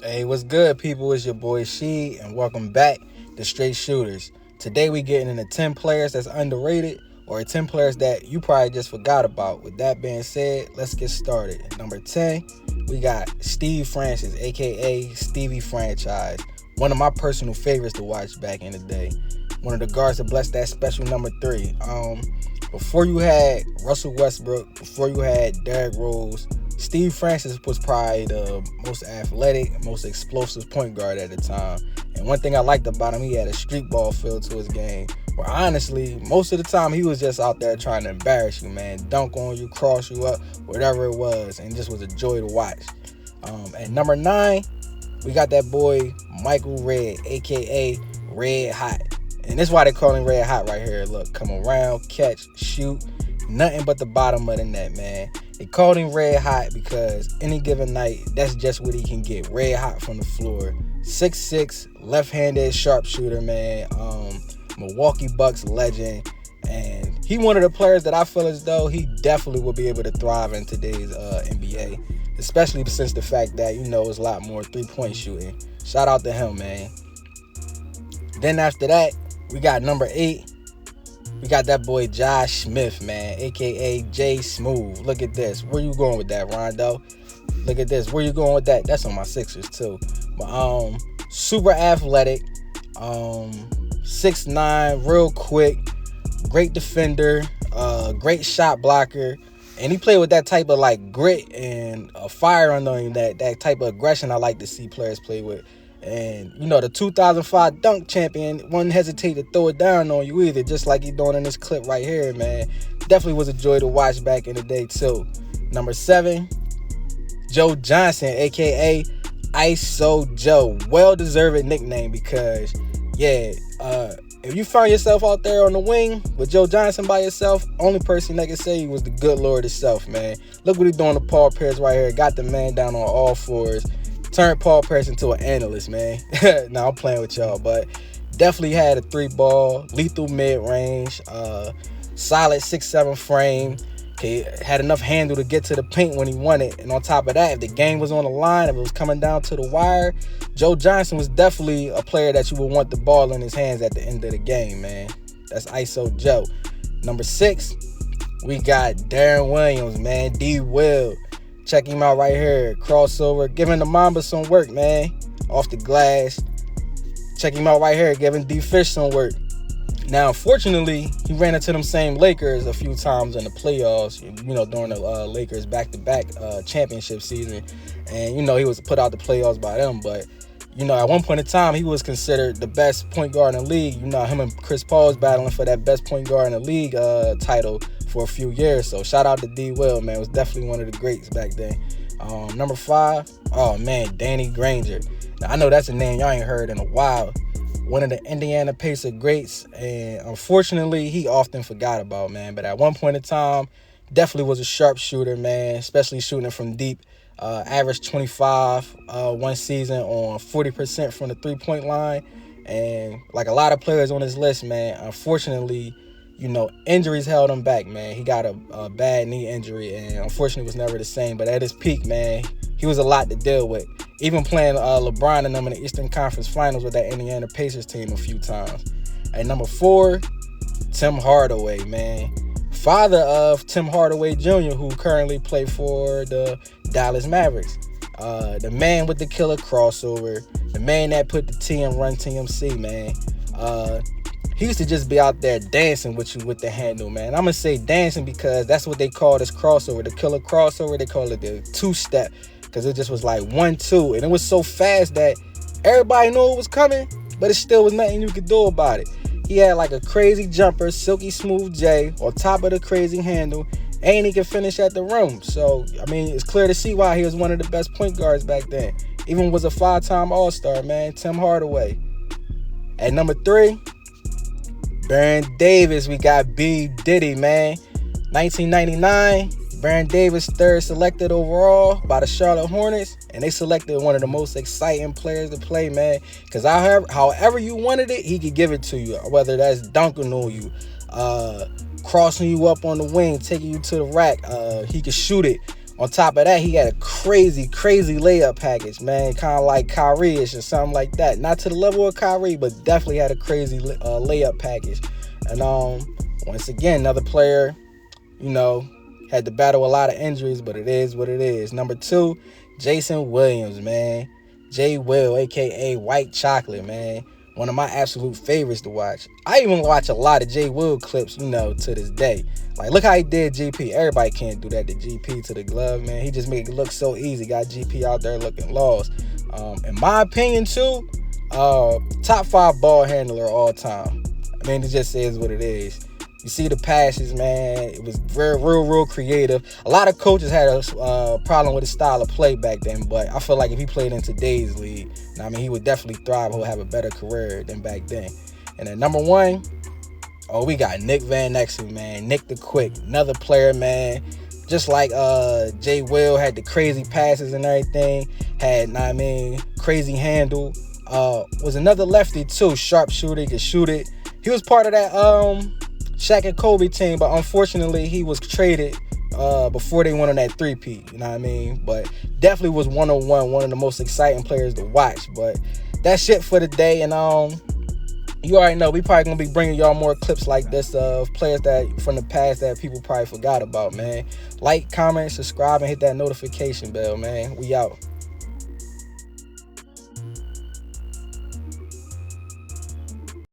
Hey, what's good, people? It's your boy She, and welcome back to Straight Shooters. Today we getting into 10 players that's underrated, or 10 players that you probably just forgot about. With that being said, let's get started. At number 10, we got Steve Francis, aka Stevie franchise. One of my personal favorites to watch back in the day. One of the guards that blessed that special number 3. Before you had Russell Westbrook, before you had Derrick Rose, Steve Francis was probably the most athletic, most explosive point guard at the time. And one thing I liked about him, he had a street ball feel to his game. Where honestly, most of the time he was just out there trying to embarrass you, man. Dunk on you, cross you up, whatever it was. And it just was a joy to watch. At number 9, we got that boy Michael Redd, a.k.a. Red Hot. And that's why they call him Red Hot right here. Look, come around, catch, shoot. Nothing but the bottom of the net, man. They called him Red Hot because any given night, that's just what he can get. Red hot from the floor. 6'6", left-handed sharpshooter, man. Milwaukee Bucks legend. And he one of the players that I feel as though he definitely will be able to thrive in today's NBA. Especially since the fact that, it's a lot more three-point shooting. Shout out to him, man. Then after that, we got number 8. We got that boy J-Smoove, man, a.k.a. J-Smoove. Look at this. Where you going with that, Rondo? Look at this. Where you going with that? That's on my Sixers, too. But super athletic, 6'9", real quick, great defender, great shot blocker. And he played with that type of, grit and fire under him, that type of aggression I like to see players play with. And, the 2005 dunk champion wouldn't hesitate to throw it down on you either, just like he's doing in this clip right here, man. Definitely was a joy to watch back in the day, too. Number 7, Joe Johnson, a.k.a. ISO Joe. Well-deserved nickname because, if you find yourself out there on the wing with Joe Johnson by yourself, only person that can say he was the good Lord himself, man. Look what he's doing to Paul Pierce right here. Got the man down on all fours. Turned Paul Pierce into an analyst, man. Nah, I'm playing with y'all, but definitely had a 3-ball, lethal mid-range, solid 6'7" frame. He had enough handle to get to the paint when he wanted. And on top of that, if the game was on the line, if it was coming down to the wire, Joe Johnson was definitely a player that you would want the ball in his hands at the end of the game, man. That's ISO Joe. Number 6, we got Deron Williams, man. D-Will. Check him out right here. Crossover. Giving the Mamba some work, man. Off the glass. Check him out right here. Giving D-Fish some work. Now, unfortunately, he ran into them same Lakers a few times in the playoffs, during the Lakers back-to-back championship season. And, he was put out the playoffs by them. But, at one point in time, he was considered the best point guard in the league. Him and Chris Paul was battling for that best point guard in the league title for a few years. So shout out to D-Will, man. It was definitely one of the greats back then. Number 5, oh man, Danny Granger. Now I know that's a name y'all ain't heard in a while. One of the Indiana Pacers greats, and unfortunately he often forgot about, man. But at one point in time, definitely was a sharpshooter, man, especially shooting from deep. Averaged 25 one season on 40% from the three-point line. And like a lot of players on this list, man, unfortunately, injuries held him back, man. He got a bad knee injury and unfortunately was never the same. But at his peak, man, he was a lot to deal with. Even playing LeBron and them in the Eastern Conference Finals with that Indiana Pacers team a few times. At number 4, Tim Hardaway, man. Father of Tim Hardaway Jr., who currently plays for the Dallas Mavericks. The man with the killer crossover. The man that put the T and run TMC, man. He used to just be out there dancing with you with the handle, man. I'm going to say dancing because that's what they call this crossover. The killer crossover, they call it the 2-step because it just was like 1-2. And it was so fast that everybody knew it was coming, but it still was nothing you could do about it. He had like a crazy jumper, silky smooth J on top of the crazy handle, and he could finish at the rim. So, it's clear to see why he was one of the best point guards back then. Even was a 5-time All-Star, man, Tim Hardaway. At number 3, Baron Davis, we got B. Diddy, man. 1999, Baron Davis, 3rd selected overall by the Charlotte Hornets. And they selected one of the most exciting players to play, man. Because however you wanted it, he could give it to you. Whether that's dunking on you, crossing you up on the wing, taking you to the rack. He could shoot it. On top of that, he had a crazy layup package, man. Kind of like Kyrie-ish or something like that. Not to the level of Kyrie, but definitely had a crazy layup package. And once again, another player, you know, had to battle a lot of injuries, but it is what it is. Number 2, Jason Williams, man. J-Will, a.k.a. White Chocolate, man. One of my absolute favorites to watch. I even watch a lot of J-Will clips, you know, to this day. Like, look how he did GP. Everybody can't do that to GP to the glove, man. He just made it look so easy. Got GP out there looking lost. In my opinion, too, top 5 ball handler all time. I mean, it just is what it is. You see the passes, man. It was real creative. A lot of coaches had a problem with his style of play back then, but I feel like if he played in today's league, I mean, he would definitely thrive. He'll have a better career than back then. And then number 1, we got Nick Van Exel, man. Nick the Quick, another player, man. Just like J. Will had the crazy passes and everything. Had, I mean, crazy handle. Was another lefty too, sharp shooter, he could shoot it. He was part of that Shaq and Kobe team, but unfortunately he was traded before they went on that 3-peat, you know what I mean? But definitely was one of the most exciting players to watch. But that's it for the day, and you already know we probably gonna be bringing y'all more clips like this of players that from the past that people probably forgot about, man. Like, comment, subscribe, and hit that notification bell, man. We out.